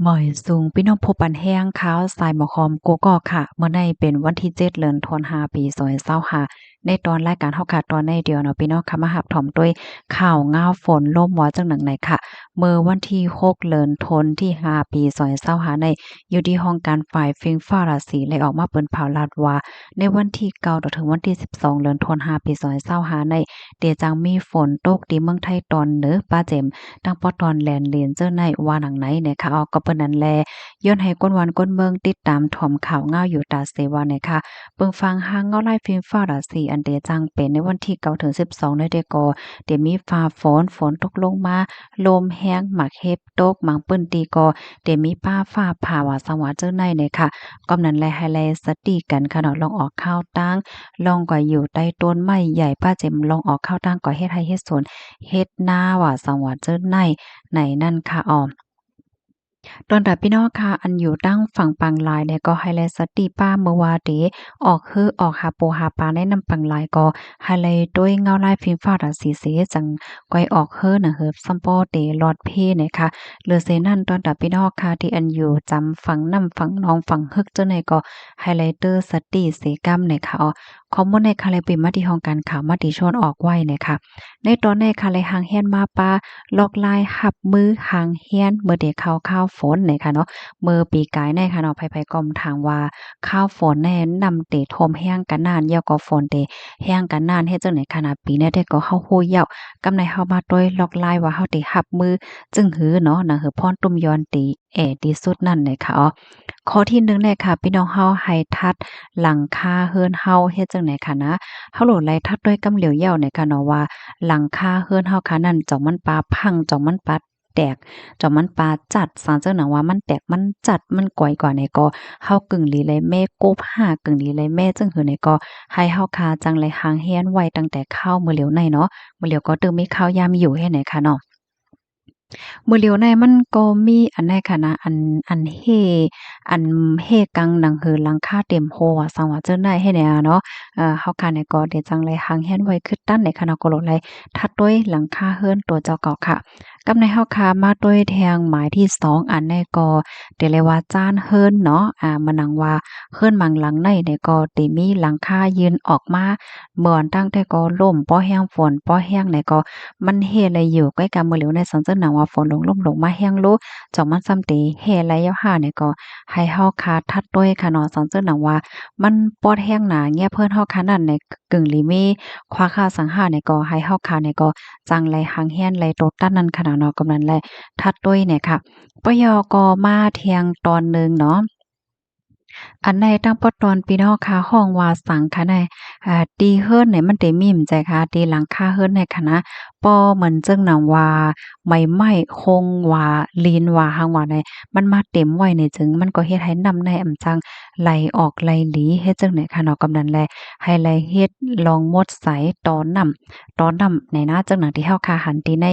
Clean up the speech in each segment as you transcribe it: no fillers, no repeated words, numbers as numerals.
หมอยสูงพี่น้องผู้ปันแห้งขาวสายหมอคอมโกกอกค่ะเมื่อในเป็นวันที่7เดือนธันวาปี2025ในตอนรายการเฮาค่ะตอนในเดียวเนาะพี่น้องค่ะมารับถอมด้วยข่าวง้าวฝนลมว่าจังหนังไหนค่ะเมื่อวันที่6เดือนธันที่5ปี2025ในอยู่ที่ห้องการฝ่ายฟิงฟ้าราศีเลยออกมาเปิ้นเผาลาดว่าในวันที่9ถึงวันที่12เดือนธันวาปี2025ในเตจังมีฝนตกที่เมืองไทยตอนเหนือป้าเจม ตั้งปอตอนแลนเลียนเจ้าในว่าหนังไหนเนี่ยค่ะเอาก็เปิ้นนั้นแลย้อนให้ก้นวันก้นเมืองติดตามถ่อมข่าวเงาอยู่ตาเสว่าเนี่ยค่ะเบิ่งฟังหางเงาไล่ฟิล์มฟ้าราศีอันเดจังเป็นในวันที่9ถึง12ในเดก็เดี๋ยวมีฟ้าฝนตกลงมาลมแห้งหมักเห็บตกหมังเปิ้นตีก็เดี๋ยวมีฟ้าผ่าว่าสังว่าเจ้าในเนี่ยค่ะก็นั้นแลให้แลสติกันค่ะเนาะลองออกข้าวตั้งลองก็อยู่ใต้ต้นไม้ใหญ่ป้าเจ็มลองออกข้าวตั้งก็เฮ็ดให้เฮ็ดสวน เฮ็ดนาว่าสังว่าเจิ้นในนั่นค่ะอ้อตอนดับพี่น้องค่ะอันอยู่ตั้งฝั่งปังลายเนี่ยก็ไฮไลท์สติป้าเมื่อวาเดออกคือออกหาปูหาปลาแนะนำปังลายก็ไฮไลท์ด้วยเงาลายฟิล์มฟ้าราสีเสจังก้อยออกเฮือนะเฮิบซัมปอเดลอดเพเนี่ยค่ะเหลือเซนั่นตอนดับพี่น้องค่ะที่อันอยู่จำฝั่งน้ำฝั่งน้องฝั่งฮึกเจ้าไหนก็ไฮไลเตอร์สติเสกัมเนี่ยค่ะอ๋อข้อมูลในคาเลปิมาที่ห้องการข่าวมาติชนออกไว้เนี่ยค่ะในตอนในคาเลหางเฮียนมาปา ลอกลายหับมือหางเฮียนเมื่อเด็กเข้าข้าวฝนเนี่ยค่ะเนาะเมื่อปีกายในค่ะเนาะไผๆก็ถามว่าข้าวฝนแน่นำเตทมแห้งกันนานยาวก็ฝนเตแห้งกันนานเฮ็ดจังไหนขนาดปีเนี้ได้ก็เฮาฮู้ยาวกำในเฮามาด้วยลอกลายว่าเฮาได้หับมือจึงหือเนาะนะหือพรตุ้มยอนตีที่สุดนั่นเลยค่ะอ๋อข้อที่1เนี่ยค่ะพี่น้องเฮาให้ทัดหลังคาเฮือนเฮาเฮ็ดจังไหนค่ะนะเฮาโหลดไลทัดด้วยกำเหลียวยาวเนี่ยค่ะเนาะว่า หลังคาเฮือนเฮาค่ะนั่นจ่องมันปลาพังจ่องมันปลาแตกจ่องมันปลาจัดสารเจ้าหนังว่ามันแตกมันจัดมันก่อยกว่าในก็เฮากึ่งหลีเลยแม่กบห้ากึ่งหลีเลยแม่จึงหือในก็ให้เฮาคาจังเลยหางเฮียนไว้ตั้งแต่ข้าวมื้อเหลียวในเนาะมื้อเหลียวก็ตึงมีข้าวยามอยู่ให้ไหนค่ะเนาะ มื้อเหลียวในมันก็มีอันใดค่ะนะอันเฮกังหนังหือหลังคาเต็มโฮอะสังว่าเจิ้นได้ให้แหน่อะเนาะเฮาค่ะเนี่ยก็เดี๋ยวจังเลยหังเฮียนไว้คือตั้นในคณะก็โลดเลยทัดด้วยหลังคาเฮือนตัวเจ้าเก่าค่ะกับในเฮาค่ะมาด้วยแทงหมายที่2อันในก็เดี๋ยวเลยว่าจ้านเฮือนเนาะมานังว่าเฮือนบางหลังในเนี่ยก็ติมีหลังคายืนออกมาเหมือนตั้งแต่ก็ล่มป้อแห้งฝนป้อแห้งเนี่ยก็ มันเฮไหลอยู่ใกล้กับมือเหลียวในสันเจิ้นหนังว่าฝนลงล่มลงมาแห้งโลจ่องมันซ้ำเตเฮไหลยาวหาเนี่ยก็ให้เฮาคาทัดด้วยค่ะเนาะสันเจิ้นหนังว่ามันปอดแห้งหนาเงียเพิ่นเฮาคานั่นในกึ่งลิเมคว้าค่าสังหาเนี่ยก็ให้เฮาคาเนี่ยก็จังไหลหางแฮนไหลโตตันนั่นขนาดเนาะกำนันแลทัดด้วยเนี่ยค่ะปยก็มาเที่ยงตอนหนึ่งเนาะ อันในตั้งปอตอนพี่น้องค่ะห้องว่าสังค่ะในตีเฮิรนเนี่ยมันได้มีมใจค่ะตีหลังคาเฮิรนในคณะปอเหมือนจึงหนังว่าไม่ไหม้คงว่าลีนว่าหังว่าในมันมาเต็มไว้ในจึงมันก็เฮ็ดให้น้ำในอำจังไหลออกไหลหลีเฮ็ดจังได๋ค่ะเนาะกำนันแลให้ไหลเฮ็ดลองมดใสตอนน้ำในนะจังหนังที่เฮาคาหันตีใน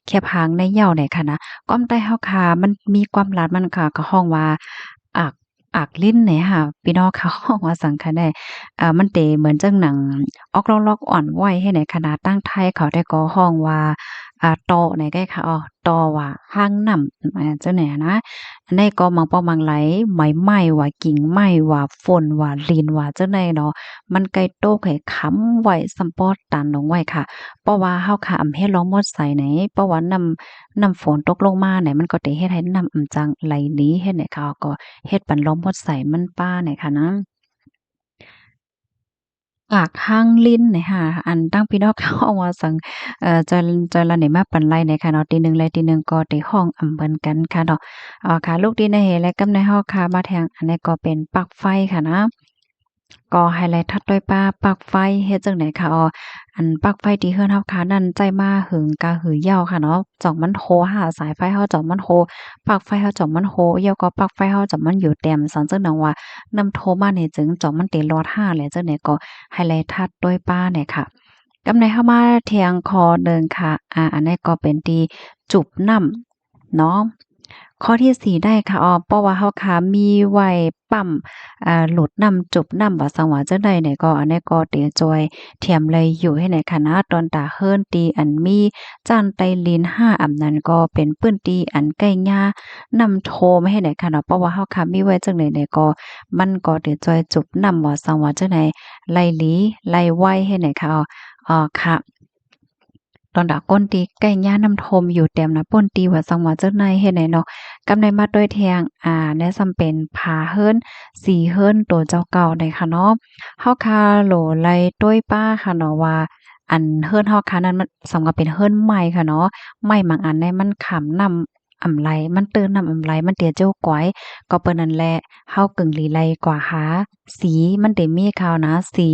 แคบหางในเหย้าในค่ะนะก้อมใต้เฮาคามันมีความลาดมันค่ะก็ห้องว่าอาก ลิ้นเนี่ยค่ะพี่น้องเขาห้องว่าสังคะแน่มันเตเหมือนจังหนังออกลอกๆอ่อนไหวให้ไหนขนาดตั้งไทยเขาได้ก็ห้องว่าตอไหนใกล้ค่ะตอว่าห้างน้ำจังไหนอะนะอันนี้ก็มังป้อมังไหลไหม้ว่ากิ่งไม้ว่าฝนว่าลินว่าจังไดเนาะมันไกลโตกให้ค้ำไว้ซัมปอตันลงไว้ค่ะเพราะว่าเฮาค่ะอำเฮ็ดลองมดใส่ไหนเพราะว่าน้ำฝนตกลงมาเนี่ยมันก็ได้เฮ็ดให้น้ำอำจังไหลหนีเฮ็ดให้เขาก็ เฮ็ดปันลมพดใส่มันป้าเนี่ยค่ะนะปากห้างลิ้นเนี่ยค่ะอันตั้งพี่น้องเขาเอาว่าสังจะละเนี่ยมาปันไลเนี่ยค่ะเนาะตีหนึ่งเลยตีหนึ่งก็ได้ห้องอำเพิ่นกันค่ะเนาะค่ะลูกดีในเหและกำในเฮาค่ะมาแทงอันนี้ก็เป็นปลั๊กไฟค่ะนะก็ไฮไลท์ทัดด้วยปลั๊กไฟเฮ็ดจั่งใดค่ะอันปลั๊กไฟที่เฮือนเฮาค่ะนั่นใจมาหึงกะหือยาวค่ะเนาะจ่องมันโทรหาสายไฟเฮาจ่องมันโทรปลั๊กไฟเฮาจ่องมันโฮยาวก็ปลั๊กไฟเฮาจ่องมันอยู่แต้มสันจั่งหนังว่านำโทรมานี่จึงจ่องมันเตรอด5แหละจั่งใดก็ไฮไลท์ทัดด้วยป้าเนี่ยค่ะกำในเข้ามาเที่ยงคอเดิงค่ะอันนี้ก็เป็นที่จุบน้ำเนาะ ข้อที่4ได้ค่ะเพราะว่าเฮาค่ะมีไว้ปั๊มโหลดน้ำจุบน้ำว่าซังว่าจังใดเนี่ยก็อันนี้ก็เตจอยเทียมเลยอยู่ให้ไหนค่ะนะตอนตาเฮิรนตีอันมีจ้านไตลิน5อำนั้นก็เป็นปื้นตีอันใกล้ย่านำโทมให้ไหนค่ะเนาะเพราะว่าเฮาค่ะมีไว้จังได๋เนี่ยก็มันก็เตจอยจุบน้ำว่าซังว่าจังใดไล่หลีไล่ไว้ให้ไหนค่ะค่ะ ตอนดาก้นตีไก่ย่านำทมอยู่เต็มนะป่นตีว่าสังว่าเจ้าในเฮ็ดไหนเนาะกำในมาด้วยแทงแนะซำเป็นผาเฮิรนสีเฮิรนตัวเจ้าเก่าได้ค่ะเนาะเฮาคาโหลไลต้วยป้าค่ะเนาะว่าอันเฮิรนเฮาคานั้นมันสำกับเป็นเฮิรนใหม่ค่ะเนาะใหม่บางอันเนี่ยมันขำนำอำไลมันเตือนนำอำไลมันเตียเจ้าก้อยก็เปิ้นนั่นแหละเฮากึ่งลีไลกว่าหาสีมันได้มีข่าวนะสี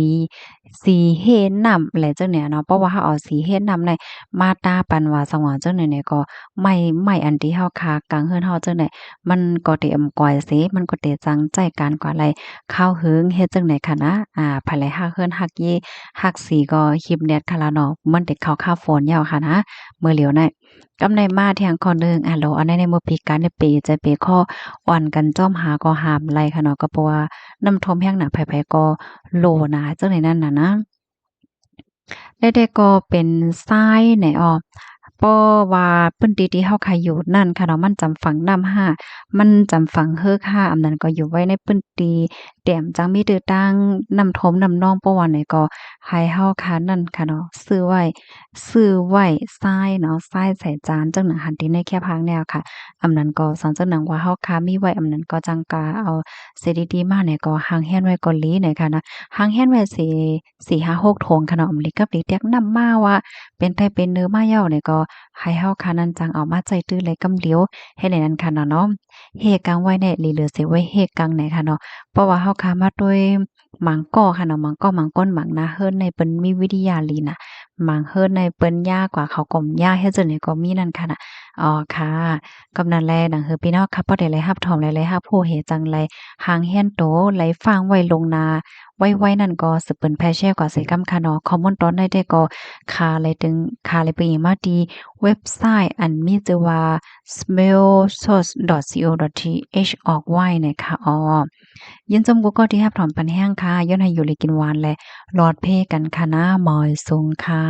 เฮ็ดนำแหละจังเนี่ยเนาะเพราะว่าเฮาเอาสีเฮ็ดนำใน มาตราปันว่าสังว่าจังไหนเนี่ยก็ไม่อันที่เฮาคากลางเฮือนเฮาจังได๋มันก็เตอำก้อยเสมันก็เตจังใจการกว่าไรข้าวหึงเฮ็ดจังไหนคะนะภายไลฮักเฮือนฮักเยฮักสีก็คิบแนดค่ะละเนาะมันได้เข้าข้าวฝนยาวค่ะนะมื้อเหลียวในกำในมาเที่ยงข้อหนึ่งโหลอันในมื้อปีการได้เปใจเปข้ออ่อนกันจ้อมหาก็หามไรค่ะเนาะก็เพราะว่าน้ำท่วมแห้งหนักไผๆก็โลนะจังได๋นั่นน่ะนะ ได้ๆก็เป็นทรายไหนอ้อเพราะว่าเปิ้นที่เฮาขายอยู่นั่นค่ะเนาะมันจำฝังนำห้ามันจำฝังเฮิกห้าอันนั้นก็อยู่ไว้ในปื้นตีแต้มจังมีตื้อตั้งนำทมนำนองเพราะว่าไหนก็ให้เฮาค่ะนั่นค่ะเนาะซื้อไว้ทรายเนาะทรายใส่จานจังหนังหันที่ในแค่พังแนวค่ะอำนั้นก็สอนจังหนังว่าเฮาค่ะมีไว้อำนั้นก็จังกาเอาเสยดีๆมาเนี่ยก็หางแฮนไว้ก็หลีเนี่ยค่ะนะ หางแฮนไว้สิ4-5-6โถงค่ะเนาะอำลิกับหลีเตียกนำมาว่าเป็นไทเป็นเนื้อมาเหย้าเนี่ยก็ให้เฮาค่ะนั้นจังเอามาใจตื้อเลยกำเหลียวเฮ็ดให้นั้นค่ะเนาะเฮกังไว้เนี่ยหลีเหลือสิไว้เฮกังไหนค่ะเนาะเพราะว่าเฮาค่ะมาด้วยหมางก้อค่ะเนาะหมางก้อหมางก้นหมางนาเฮิรนในเปิ้นมีวิทยาลีน่ะหมางเฮิรนในเปิ้นยากกว่าเขาก็ยากเฮ็ดจังได๋ก็มีนั่นค่ะน่ะอ๋อค่ะกำนั้นแลดังคือพี่น้องค่ะบ่ได้เลยรับถอมหลายๆรับผู้เฮจังไรหางแฮนโตไหลฟางไว้ลงนา ไว้นั่นก็สืบเปิ้นแพร่แชร์กว่าใส่กำค่ะเนาะคอมเมนต์ตอนได้แต่ก็ค่าเลยไปอีกมาที่เว็บไซต์อันมีชื่อว่า smellsource.co.th ออกไว้นะคะยินจมกูก็ที่รับถอนปันแห้งค่ะย้อนให้อยู่เลยกินหวานและหลอดเพกันค่ะนะหมอยซุงค่ะ